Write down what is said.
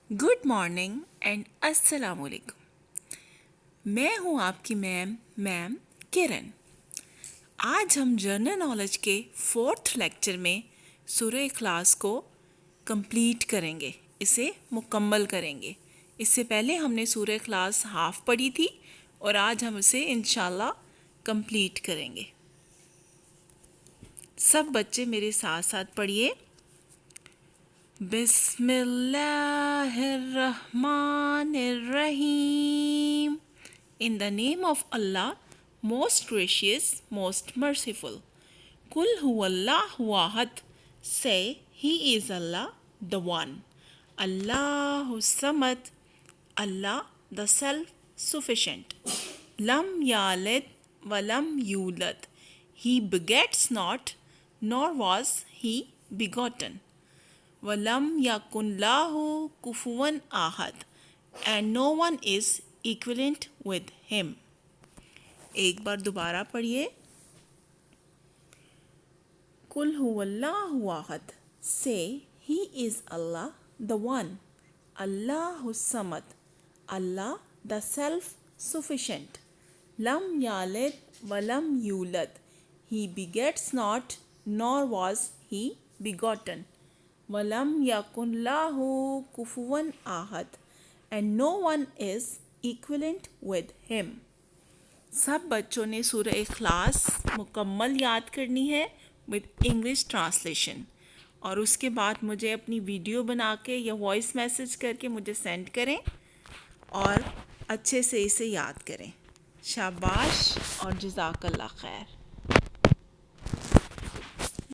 Good morning and السلام علیکم. میں ہوں آپ کی میم کرن. آج ہم جنرل نالج کے 4تھ لیکچر میں سورہ اخلاص کو کمپلیٹ کریں گے, اسے مکمل کریں گے. اس سے پہلے ہم نے سورہ اخلاص ہاف پڑھی تھی اور آج ہم اسے انشاءاللہ کمپلیٹ کریں گے. سب بچے میرے ساتھ ساتھ پڑھیے. بسم اللہ الرحمن الرحیم. In the name of Allah, most gracious, most merciful. Kul huwallahu ahad. Say, He is Allah, the One. Allahu Samad. Allah, the Self-Sufficient. Lam yalid walam yulad. He begets not, nor was He begotten. وَلَمْ يَكُنْ لَهُ كُفُوًا أَحَدٌ, and no one is equivalent with him. ایک بار دوبارہ پڑھیے. قُلْ هُوَ اللَّهُ أَحَدٌ. Say, He is Allah, the One. Allahu Samad. Allah, the Self-Sufficient. Lam yalid walam yulad. He begets not, nor was He begotten. وَلَمْ يَكُنْ لَهُ كُفُوًا أَحَدٌ, and no one is equivalent with him. سب بچوں نے سورہ اخلاص مکمل یاد کرنی ہے with انگلش ٹرانسلیشن, اور اس کے بعد مجھے اپنی ویڈیو بنا کے یا وائس میسج کر کے مجھے سینڈ کریں اور اچھے سے اسے یاد کریں. شاباش اور جزاک اللہ خیر.